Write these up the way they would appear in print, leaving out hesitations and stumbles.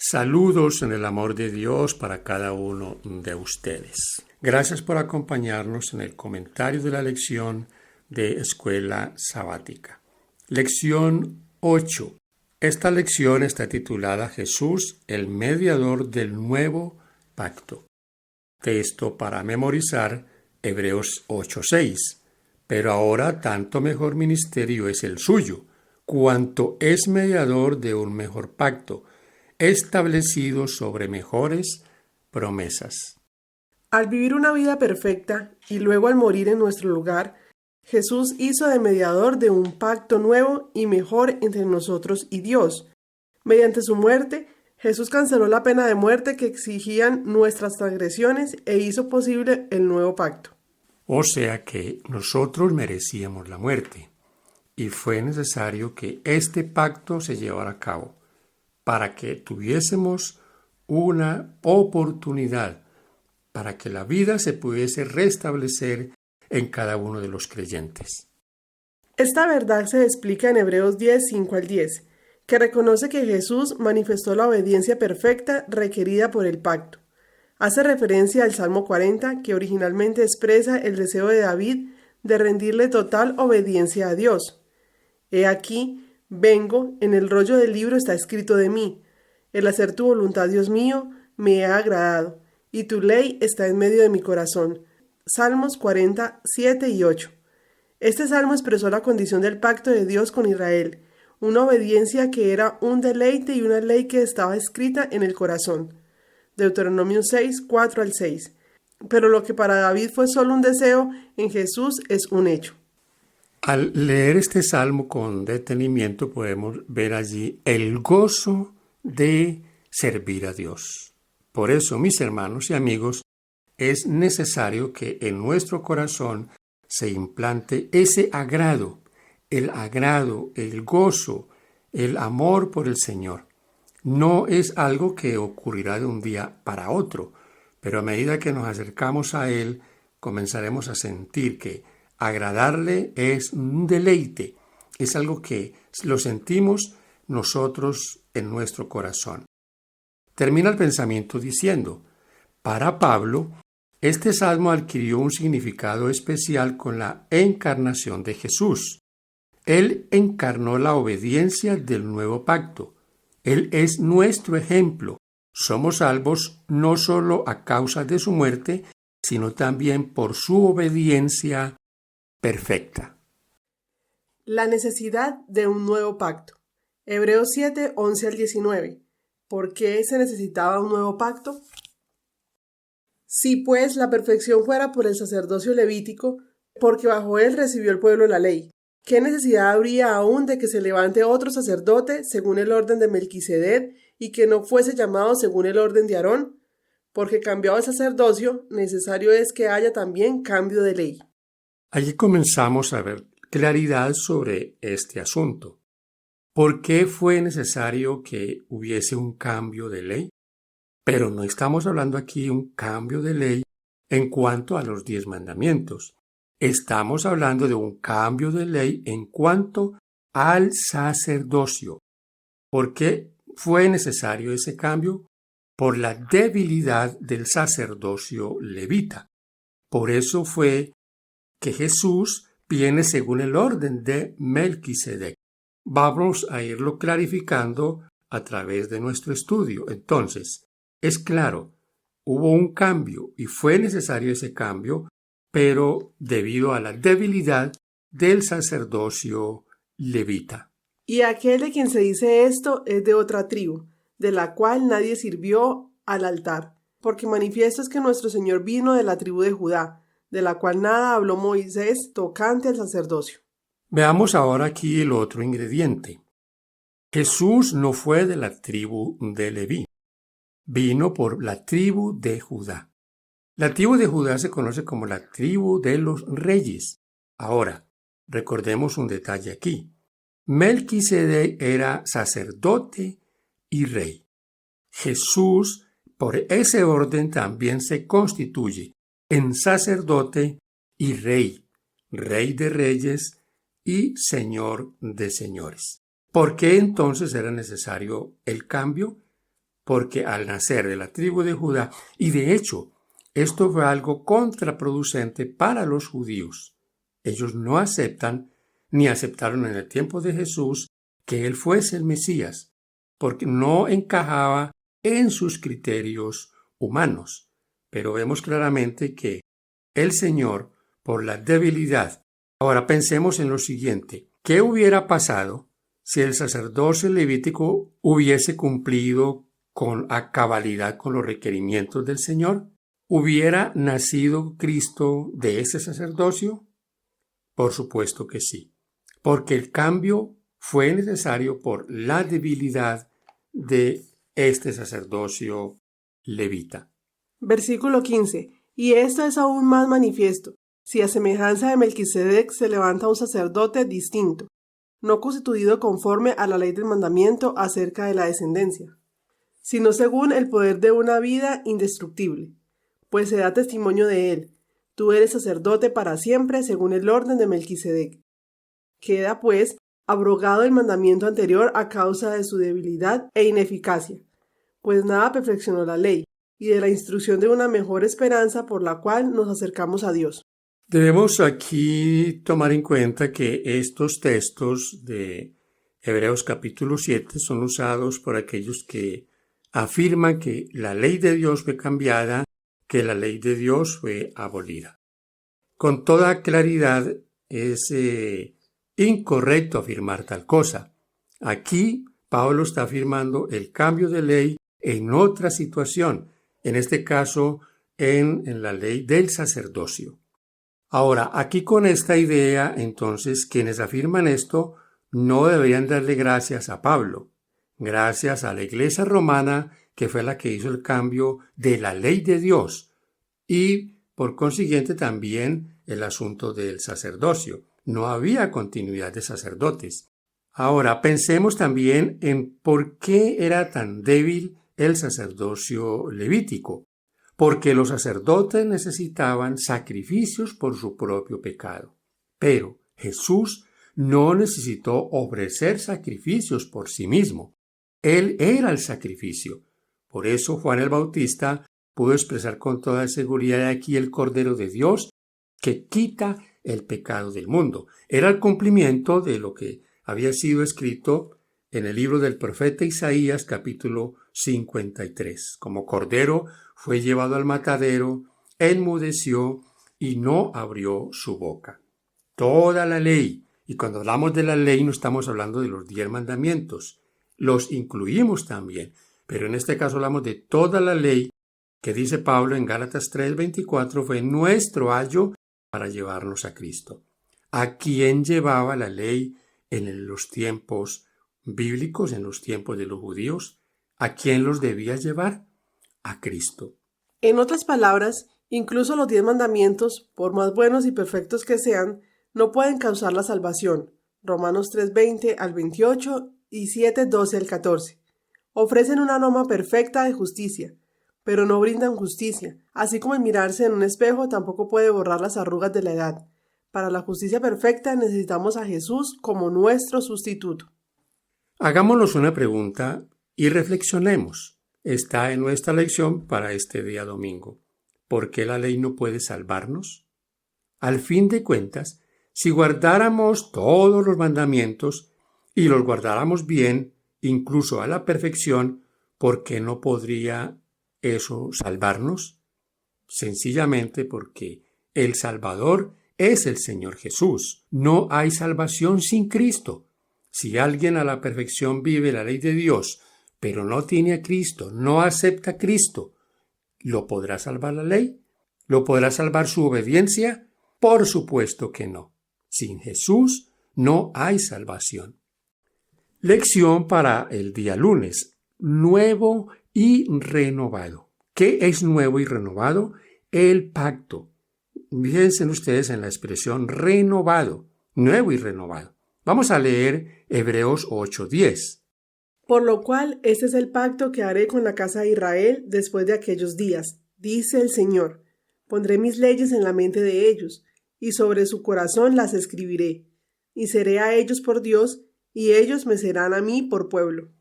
Saludos en el amor de Dios para cada uno de ustedes. Gracias por acompañarnos en el comentario de la lección de Escuela Sabática. Lección 8. Esta lección está titulada Jesús, el mediador del nuevo pacto. Texto para memorizar Hebreos 8:6. Pero ahora tanto mejor ministerio es el suyo, cuanto es mediador de un mejor pacto, establecido sobre mejores promesas. Al vivir una vida perfecta y luego al morir en nuestro lugar, Jesús hizo de mediador de un pacto nuevo y mejor entre nosotros y Dios. Mediante su muerte, Jesús canceló la pena de muerte que exigían nuestras transgresiones e hizo posible el nuevo pacto. O sea que nosotros merecíamos la muerte, y fue necesario que este pacto se llevara a cabo para que tuviésemos una oportunidad, para que la vida se pudiese restablecer en cada uno de los creyentes. Esta verdad se explica en Hebreos 10:5-10, que reconoce que Jesús manifestó la obediencia perfecta requerida por el pacto. Hace referencia al Salmo 40, que originalmente expresa el deseo de David de rendirle total obediencia a Dios. He aquí, vengo, en el rollo del libro está escrito de mí. El hacer tu voluntad, Dios mío, me ha agradado, y tu ley está en medio de mi corazón. Salmos 40, 7 y 8. Este salmo expresó la condición del pacto de Dios con Israel, una obediencia que era un deleite y una ley que estaba escrita en el corazón. Deuteronomio 6, 4-6. Pero lo que para David fue solo un deseo, en Jesús es un hecho. Al leer este salmo con detenimiento podemos ver allí el gozo de servir a Dios. Por eso, mis hermanos y amigos, es necesario que en nuestro corazón se implante ese agrado, el gozo, el amor por el Señor. No es algo que ocurrirá de un día para otro, pero a medida que nos acercamos a Él, comenzaremos a sentir que agradarle es un deleite, es algo que lo sentimos nosotros en nuestro corazón. Termina el pensamiento diciendo, para Pablo, este salmo adquirió un significado especial con la encarnación de Jesús. Él encarnó la obediencia del nuevo pacto. Él es nuestro ejemplo. Somos salvos no solo a causa de su muerte, sino también por su obediencia perfecta. La necesidad de un nuevo pacto. Hebreos 7, 11-19. ¿Por qué se necesitaba un nuevo pacto? Si pues la perfección fuera por el sacerdocio levítico, porque bajo él recibió el pueblo la ley, ¿qué necesidad habría aún de que se levante otro sacerdote según el orden de Melquisedec y que no fuese llamado según el orden de Aarón? Porque cambiado el sacerdocio, necesario es que haya también cambio de ley. Allí comenzamos a ver claridad sobre este asunto. ¿Por qué fue necesario que hubiese un cambio de ley? Pero no estamos hablando aquí de un cambio de ley en cuanto a los 10 mandamientos. Estamos hablando de un cambio de ley en cuanto al sacerdocio. ¿Por qué fue necesario ese cambio? Por la debilidad del sacerdocio levita. Por eso fue que Jesús viene según el orden de Melquisedec. Vamos a irlo clarificando a través de nuestro estudio. Entonces, es claro, hubo un cambio y fue necesario ese cambio, pero debido a la debilidad del sacerdocio levita. Y aquel de quien se dice esto es de otra tribu, de la cual nadie sirvió al altar, porque manifiesto es que nuestro Señor vino de la tribu de Judá, de la cual nada habló Moisés tocante al sacerdocio. Veamos ahora aquí el otro ingrediente. Jesús no fue de la tribu de Leví, vino por la tribu de Judá. La tribu de Judá se conoce como la tribu de los reyes. Ahora, recordemos un detalle aquí. Melquisedec era sacerdote y rey. Jesús, por ese orden, también se constituye en sacerdote y rey, rey de reyes y señor de señores. ¿Por qué entonces era necesario el cambio? porque al nacer de la tribu de Judá, y de hecho, esto fue algo contraproducente para los judíos. Ellos no aceptan, ni aceptaron en el tiempo de Jesús, que él fuese el Mesías, porque no encajaba en sus criterios humanos. Pero vemos claramente que el Señor, por la debilidad. Ahora pensemos en lo siguiente. ¿Qué hubiera pasado si el sacerdocio levítico hubiese cumplido a cabalidad con los requerimientos del Señor? ¿Hubiera nacido Cristo de ese sacerdocio? Por supuesto que sí, porque el cambio fue necesario por la debilidad de este sacerdocio levita. Versículo 15. Y esto es aún más manifiesto, si a semejanza de Melquisedec se levanta un sacerdote distinto, no constituido conforme a la ley del mandamiento acerca de la descendencia, sino según el poder de una vida indestructible, pues se da testimonio de él. Tú eres sacerdote para siempre según el orden de Melquisedec. Queda, pues, abrogado el mandamiento anterior a causa de su debilidad e ineficacia, pues nada perfeccionó la ley, y de la instrucción de una mejor esperanza por la cual nos acercamos a Dios. Debemos aquí tomar en cuenta que estos textos de Hebreos capítulo 7 son usados por aquellos que afirman que la ley de Dios fue cambiada, que la ley de Dios fue abolida. Con toda claridad es incorrecto afirmar tal cosa. Aquí Pablo está afirmando el cambio de ley en otra situación, en este caso en la ley del sacerdocio. Ahora, aquí con esta idea, entonces, quienes afirman esto no deberían darle gracias a Pablo, gracias a la Iglesia romana, que fue la que hizo el cambio de la ley de Dios, y por consiguiente también el asunto del sacerdocio. No había continuidad de sacerdotes. Ahora, pensemos también en por qué era tan débil el sacerdocio levítico. Porque los sacerdotes necesitaban sacrificios por su propio pecado. Pero Jesús no necesitó ofrecer sacrificios por sí mismo. Él era el sacrificio. Por eso Juan el Bautista pudo expresar con toda seguridad aquí el Cordero de Dios que quita el pecado del mundo. Era el cumplimiento de lo que había sido escrito en el libro del profeta Isaías, capítulo 53. Como cordero fue llevado al matadero, enmudeció y no abrió su boca. Toda la ley, y cuando hablamos de la ley no estamos hablando de los 10 mandamientos, los incluimos también, pero en este caso hablamos de toda la ley que dice Pablo en Gálatas 3:24 fue nuestro ayo para llevarnos a Cristo. ¿A quién llevaba la ley en los tiempos bíblicos, en los tiempos de los judíos? ¿A quién los debía llevar? A Cristo. En otras palabras, incluso los 10 mandamientos, por más buenos y perfectos que sean, no pueden causar la salvación. Romanos 3:20 al 28 y 7:12 al 14. Ofrecen una norma perfecta de justicia, pero no brindan justicia, así como el mirarse en un espejo tampoco puede borrar las arrugas de la edad. Para la justicia perfecta necesitamos a Jesús como nuestro sustituto. Hagámonos una pregunta y reflexionemos. Está en nuestra lección para este día domingo. ¿Por qué la ley no puede salvarnos? Al fin de cuentas, si guardáramos todos los mandamientos y los guardáramos bien, incluso a la perfección, ¿por qué no podría eso salvarnos? Sencillamente porque el Salvador es el Señor Jesús. No hay salvación sin Cristo. Si alguien a la perfección vive la ley de Dios, pero no tiene a Cristo, no acepta a Cristo, ¿lo podrá salvar la ley? ¿Lo podrá salvar su obediencia? Por supuesto que no. Sin Jesús no hay salvación. Lección para el día lunes. Nuevo y renovado. ¿Qué es nuevo y renovado? El pacto. Fíjense ustedes en la expresión renovado, nuevo y renovado. Vamos a leer Hebreos 8:10. Por lo cual, este es el pacto que haré con la casa de Israel después de aquellos días, dice el Señor. Pondré mis leyes en la mente de ellos, y sobre su corazón las escribiré, y seré a ellos por Dios, y ellos me serán a mí por pueblo.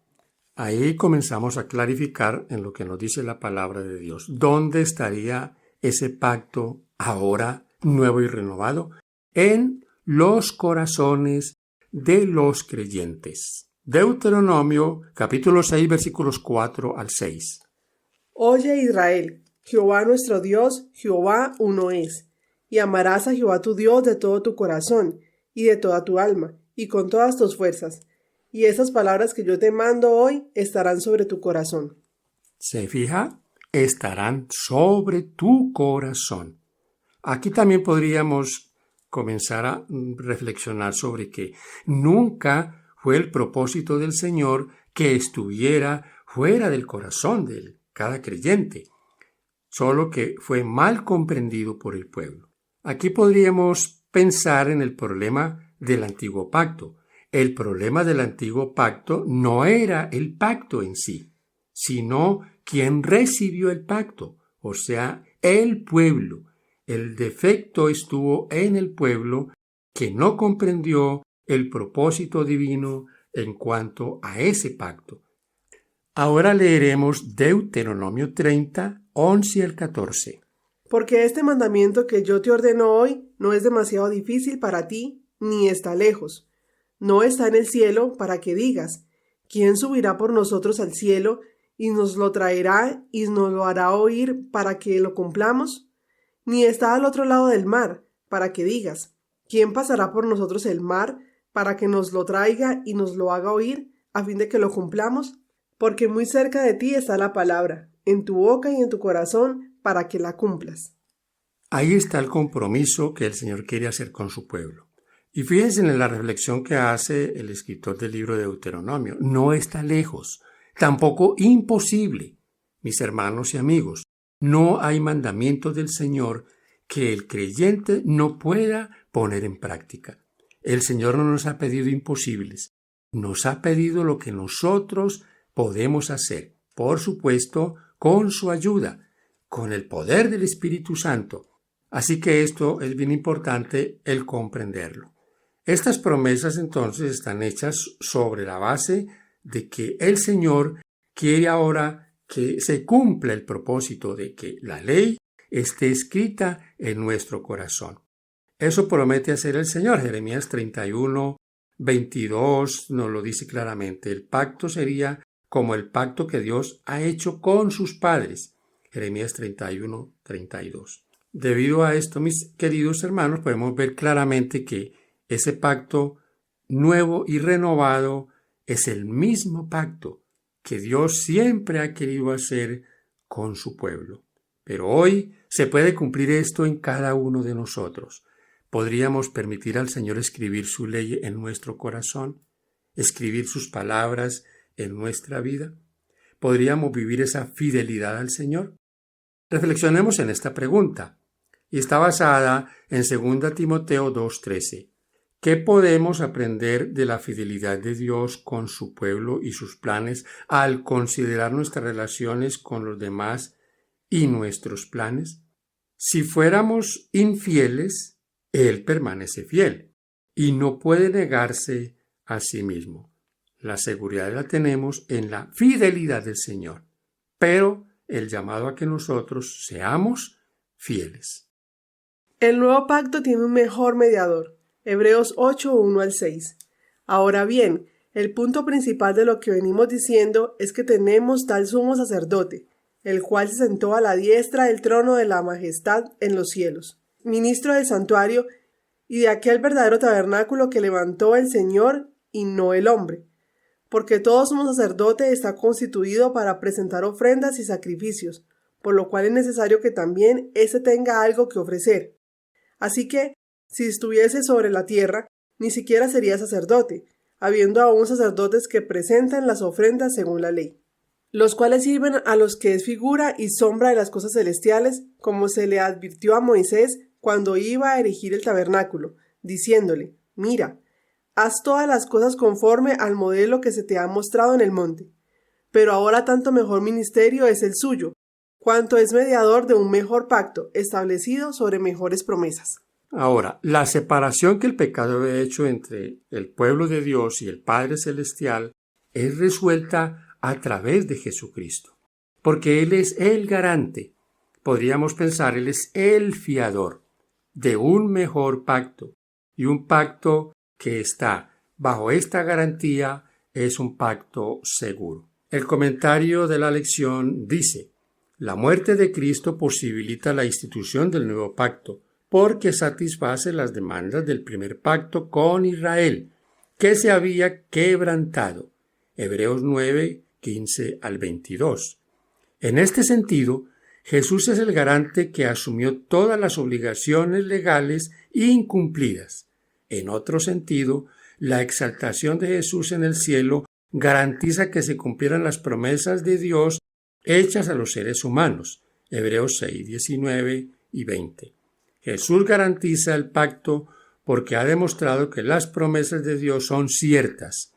Ahí comenzamos a clarificar en lo que nos dice la palabra de Dios. ¿Dónde estaría ese pacto ahora nuevo y renovado? En los corazones de los creyentes. Deuteronomio capítulo 6 versículos 4 al 6. Oye Israel, Jehová nuestro Dios, Jehová uno es, y amarás a Jehová tu Dios de todo tu corazón, y de toda tu alma, y con todas tus fuerzas. Y esas palabras que yo te mando hoy estarán sobre tu corazón. ¿Se fija? Estarán sobre tu corazón. Aquí también podríamos comenzar a reflexionar sobre que nunca fue el propósito del Señor que estuviera fuera del corazón de cada creyente, solo que fue mal comprendido por el pueblo. Aquí podríamos pensar en el problema del antiguo pacto. El problema del antiguo pacto no era el pacto en sí, sino quien recibió el pacto, o sea, el pueblo. El defecto estuvo en el pueblo que no comprendió el propósito divino en cuanto a ese pacto. Ahora leeremos Deuteronomio 30, 11 al 14. Porque este mandamiento que yo te ordeno hoy no es demasiado difícil para ti, ni está lejos. No está en el cielo para que digas, ¿quién subirá por nosotros al cielo y nos lo traerá y nos lo hará oír para que lo cumplamos? Ni está al otro lado del mar, para que digas, ¿quién pasará por nosotros el mar para que nos lo traiga y nos lo haga oír, a fin de que lo cumplamos? Porque muy cerca de ti está la palabra, en tu boca y en tu corazón, para que la cumplas. Ahí está el compromiso que el Señor quiere hacer con su pueblo. Y fíjense en la reflexión que hace el escritor del libro de Deuteronomio. No está lejos, tampoco imposible. Mis hermanos y amigos, no hay mandamiento del Señor que el creyente no pueda poner en práctica. El Señor no nos ha pedido imposibles, nos ha pedido lo que nosotros podemos hacer, por supuesto, con su ayuda, con el poder del Espíritu Santo. Así que esto es bien importante el comprenderlo. Estas promesas entonces están hechas sobre la base de que el Señor quiere ahora que se cumpla el propósito de que la ley esté escrita en nuestro corazón. Eso promete hacer el Señor. Jeremías 31, 22 nos lo dice claramente. El pacto sería como el pacto que Dios ha hecho con sus padres. Jeremías 31, 32. Debido a esto, mis queridos hermanos, podemos ver claramente que ese pacto nuevo y renovado es el mismo pacto que Dios siempre ha querido hacer con su pueblo. Pero hoy se puede cumplir esto en cada uno de nosotros. ¿Podríamos permitir al Señor escribir su ley en nuestro corazón? ¿Escribir sus palabras en nuestra vida? ¿Podríamos vivir esa fidelidad al Señor? Reflexionemos en esta pregunta, y está basada en 2 Timoteo 2:13. ¿Qué podemos aprender de la fidelidad de Dios con su pueblo y sus planes al considerar nuestras relaciones con los demás y nuestros planes? Si fuéramos infieles, Él permanece fiel y no puede negarse a sí mismo. La seguridad la tenemos en la fidelidad del Señor, pero el llamado a que nosotros seamos fieles. El nuevo pacto tiene un mejor mediador. Hebreos 8, 1 al 6. Ahora bien, el punto principal de lo que venimos diciendo es que tenemos tal sumo sacerdote, el cual se sentó a la diestra del trono de la majestad en los cielos, ministro del santuario y de aquel verdadero tabernáculo que levantó el Señor y no el hombre. Porque todo sumo sacerdote está constituido para presentar ofrendas y sacrificios, por lo cual es necesario que también éste tenga algo que ofrecer. Así que, si estuviese sobre la tierra, ni siquiera sería sacerdote, habiendo aún sacerdotes que presentan las ofrendas según la ley, los cuales sirven a los que es figura y sombra de las cosas celestiales, como se le advirtió a Moisés cuando iba a erigir el tabernáculo, diciéndole, mira, haz todas las cosas conforme al modelo que se te ha mostrado en el monte. Pero ahora tanto mejor ministerio es el suyo, cuanto es mediador de un mejor pacto, establecido sobre mejores promesas. Ahora, la separación que el pecado había hecho entre el pueblo de Dios y el Padre Celestial es resuelta a través de Jesucristo. Porque Él es el garante. Podríamos pensar, Él es el fiador de un mejor pacto. Y un pacto que está bajo esta garantía es un pacto seguro. El comentario de la lección dice: la muerte de Cristo posibilita la institución del nuevo pacto, porque satisface las demandas del primer pacto con Israel, que se había quebrantado. Hebreos 9, 15 al 22. En este sentido, Jesús es el garante que asumió todas las obligaciones legales incumplidas. En otro sentido, la exaltación de Jesús en el cielo garantiza que se cumplieran las promesas de Dios hechas a los seres humanos. Hebreos 6, 19 y 20. Jesús garantiza el pacto porque ha demostrado que las promesas de Dios son ciertas.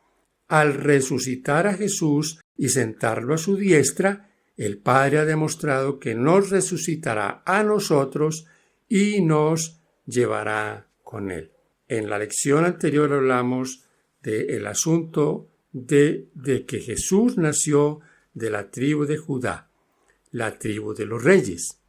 Al resucitar a Jesús y sentarlo a su diestra, el Padre ha demostrado que nos resucitará a nosotros y nos llevará con Él. En la lección anterior hablamos del asunto de que Jesús nació de la tribu de Judá, la tribu de los reyes,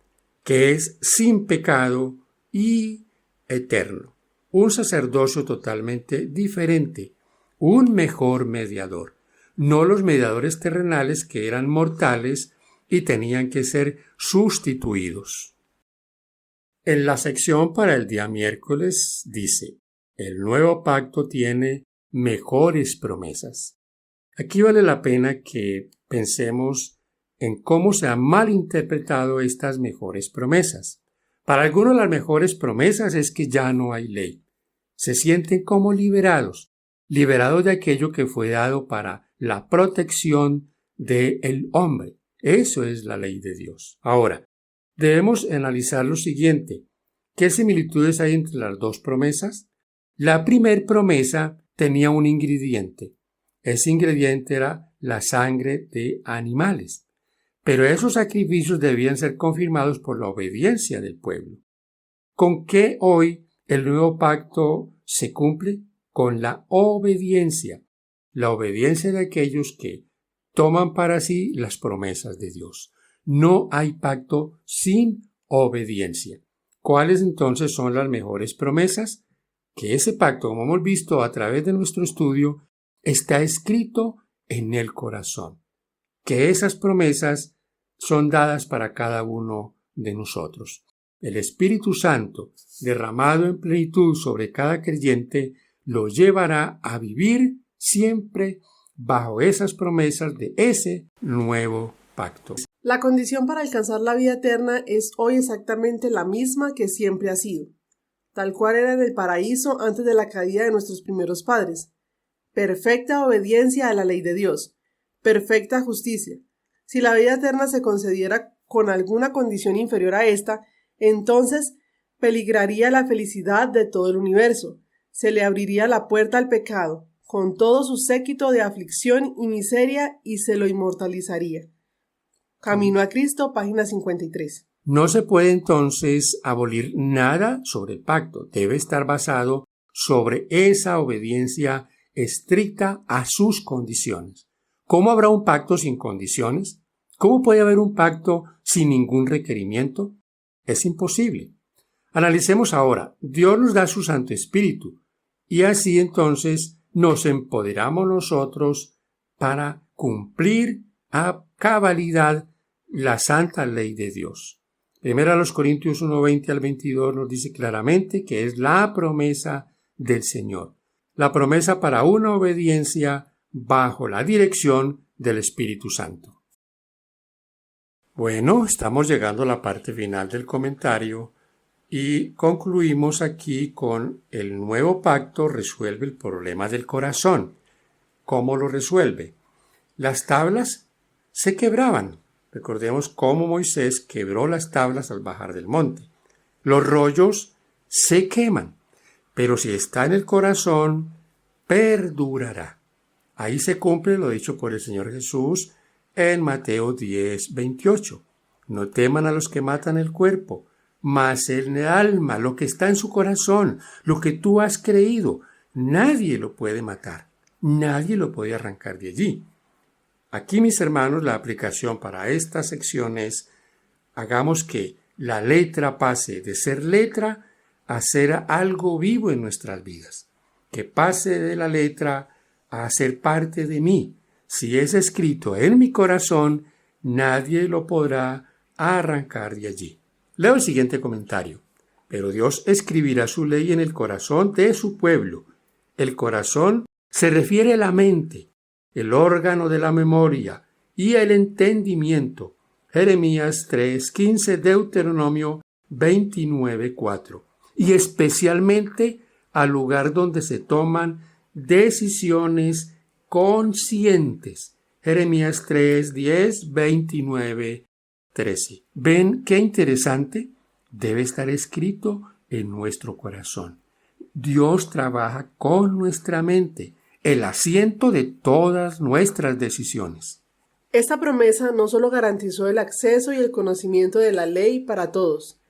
que es sin pecado y eterno. Un sacerdocio totalmente diferente, un mejor mediador, no los mediadores terrenales que eran mortales y tenían que ser sustituidos. En la sección para el día miércoles dice: el nuevo pacto tiene mejores promesas. Aquí vale la pena que pensemos en cómo se han malinterpretado estas mejores promesas. Para algunos las mejores promesas es que ya no hay ley. Se sienten como liberados de aquello que fue dado para la protección del hombre. Eso es la ley de Dios. Ahora, debemos analizar lo siguiente. ¿Qué similitudes hay entre las dos promesas? La primera promesa tenía un ingrediente. Ese ingrediente era la sangre de animales. Pero esos sacrificios debían ser confirmados por la obediencia del pueblo. ¿Con qué hoy el nuevo pacto se cumple? Con la obediencia de aquellos que toman para sí las promesas de Dios. No hay pacto sin obediencia. ¿Cuáles entonces son las mejores promesas? Que ese pacto, como hemos visto a través de nuestro estudio, está escrito en el corazón. Que esas promesas son dadas para cada uno de nosotros. El Espíritu Santo, derramado en plenitud sobre cada creyente, lo llevará a vivir siempre bajo esas promesas de ese nuevo pacto. La condición para alcanzar la vida eterna es hoy exactamente la misma que siempre ha sido, tal cual era en el paraíso antes de la caída de nuestros primeros padres. Perfecta obediencia a la ley de Dios, perfecta justicia. Si la vida eterna se concediera con alguna condición inferior a esta, entonces peligraría la felicidad de todo el universo. Se le abriría la puerta al pecado, con todo su séquito de aflicción y miseria, y se lo inmortalizaría. Camino a Cristo, página 53. No se puede entonces abolir nada sobre el pacto. Debe estar basado sobre esa obediencia estricta a sus condiciones. ¿Cómo habrá un pacto sin condiciones? ¿Cómo puede haber un pacto sin ningún requerimiento? Es imposible. Analicemos ahora. Dios nos da su Santo Espíritu y así entonces nos empoderamos nosotros para cumplir a cabalidad la santa ley de Dios. Primero a los Corintios 1:20 al 22 nos dice claramente que es la promesa del Señor. La promesa para una obediencia bajo la dirección del Espíritu Santo. Bueno, estamos llegando a la parte final del comentario y concluimos aquí con el nuevo pacto resuelve el problema del corazón. ¿Cómo lo resuelve? Las tablas se quebraban. Recordemos cómo Moisés quebró las tablas al bajar del monte. Los rollos se queman, pero si está en el corazón, perdurará. Ahí se cumple lo dicho por el Señor Jesús en Mateo 10:28. No teman a los que matan el cuerpo, mas el alma, lo que está en su corazón, lo que tú has creído, nadie lo puede matar, nadie lo puede arrancar de allí. Aquí, mis hermanos, la aplicación para esta sección es: hagamos que la letra pase de ser letra a ser algo vivo en nuestras vidas. Que pase de la letra a ser parte de mí. Si es escrito en mi corazón, nadie lo podrá arrancar de allí. Leo el siguiente comentario. Pero Dios escribirá su ley en el corazón de su pueblo. El corazón se refiere a la mente, el órgano de la memoria y el entendimiento. Jeremías 3:15, Deuteronomio 29:4. Y especialmente al lugar donde se toman decisiones conscientes. Jeremías 3:10, 29:13. ¿Ven qué interesante? Debe estar escrito en nuestro corazón. Dios trabaja con nuestra mente, el asiento de todas nuestras decisiones. Esta promesa no solo garantizó el acceso y el conocimiento de la ley para todos,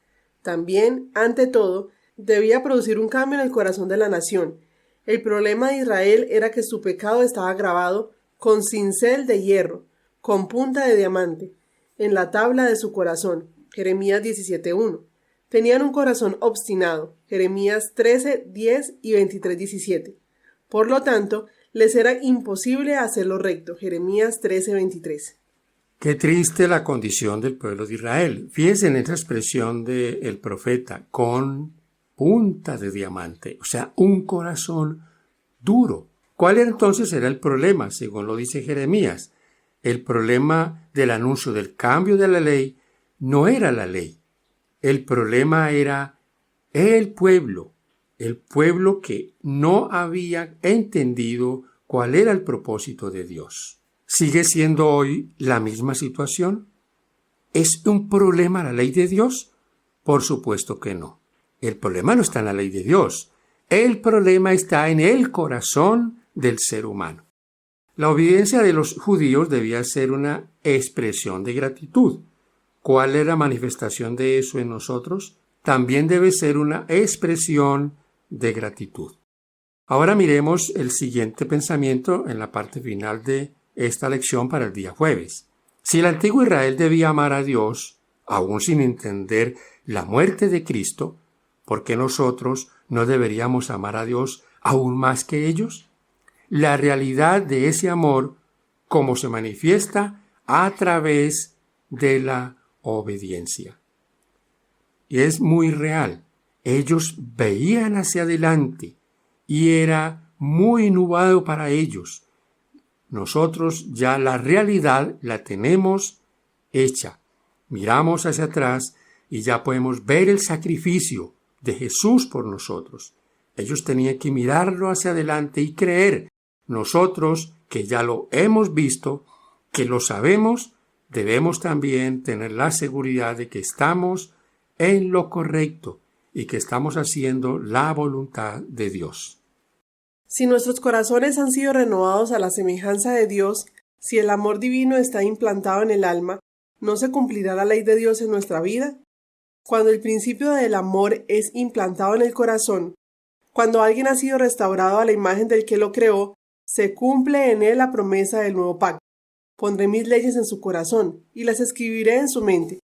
también, ante todo, debía producir un cambio en el corazón de la nación. El problema de Israel era que su pecado estaba grabado con cincel de hierro, con punta de diamante, en la tabla de su corazón. Jeremías 17:1. Tenían un corazón obstinado. Jeremías 13:10 y 23:17. Por lo tanto, les era imposible hacerlo recto. Jeremías 13:23. Qué triste la condición del pueblo de Israel. Fíjense en esa expresión del profeta, con punta de diamante, o sea, un corazón duro. ¿Cuál entonces era el problema? Según lo dice Jeremías, el problema del anuncio del cambio de la ley no era la ley. El problema era el pueblo que no había entendido cuál era el propósito de Dios. ¿Sigue siendo hoy la misma situación? ¿Es un problema la ley de Dios? Por supuesto que no. El problema no está en la ley de Dios. El problema está en el corazón del ser humano. La obediencia de los judíos debía ser una expresión de gratitud. ¿Cuál es la manifestación de eso en nosotros? También debe ser una expresión de gratitud. Ahora miremos el siguiente pensamiento en la parte final de esta lección para el día jueves. Si el antiguo Israel debía amar a Dios, aún sin entender la muerte de Cristo, ¿por qué nosotros no deberíamos amar a Dios aún más que ellos? La realidad de ese amor, como se manifiesta a través de la obediencia. Y es muy real. Ellos veían hacia adelante y era muy nublado para ellos. Nosotros ya la realidad la tenemos hecha. Miramos hacia atrás y ya podemos ver el sacrificio de Jesús por nosotros. Ellos tenían que mirarlo hacia adelante y creer. Nosotros, que ya lo hemos visto, que lo sabemos, debemos también tener la seguridad de que estamos en lo correcto y que estamos haciendo la voluntad de Dios. Si nuestros corazones han sido renovados a la semejanza de Dios, si el amor divino está implantado en el alma, ¿no se cumplirá la ley de Dios en nuestra vida? Cuando el principio del amor es implantado en el corazón, cuando alguien ha sido restaurado a la imagen del que lo creó, se cumple en él la promesa del nuevo pacto. Pondré mis leyes en su corazón y las escribiré en su mente.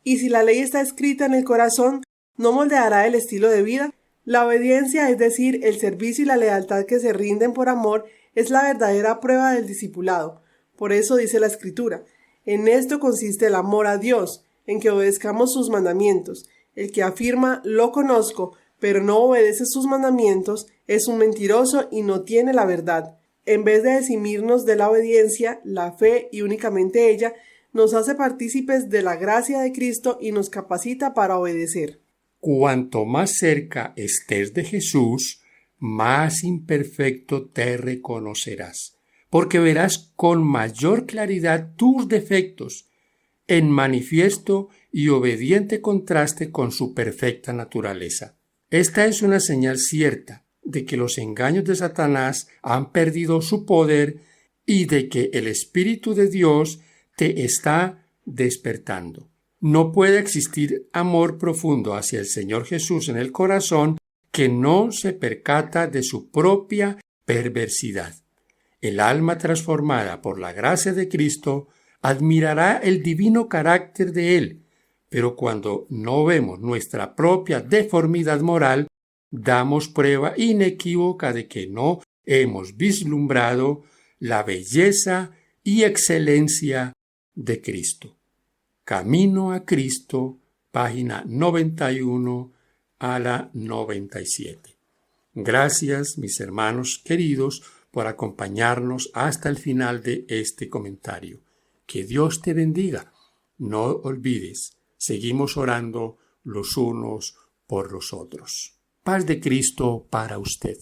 Y si la ley está escrita en el corazón, ¿no moldeará el estilo de vida? La obediencia, es decir, el servicio y la lealtad que se rinden por amor, es la verdadera prueba del discipulado. Por eso dice la Escritura: en esto consiste el amor a Dios, en que obedezcamos sus mandamientos. El que afirma lo conozco, pero no obedece sus mandamientos, es un mentiroso y no tiene la verdad. En vez de eximirnos de la obediencia, la fe y únicamente ella, nos hace partícipes de la gracia de Cristo y nos capacita para obedecer. Cuanto más cerca estés de Jesús, más imperfecto te reconocerás, porque verás con mayor claridad tus defectos, en manifiesto y obediente contraste con su perfecta naturaleza. Esta es una señal cierta de que los engaños de Satanás han perdido su poder y de que el Espíritu de Dios te está despertando. No puede existir amor profundo hacia el Señor Jesús en el corazón que no se percata de su propia perversidad. El alma transformada por la gracia de Cristo admirará el divino carácter de Él, pero cuando no vemos nuestra propia deformidad moral, damos prueba inequívoca de que no hemos vislumbrado la belleza y excelencia de Cristo. Camino a Cristo, página 91 a la 97. Gracias, mis hermanos queridos, por acompañarnos hasta el final de este comentario. Que Dios te bendiga. No olvides, seguimos orando los unos por los otros. Paz de Cristo para usted.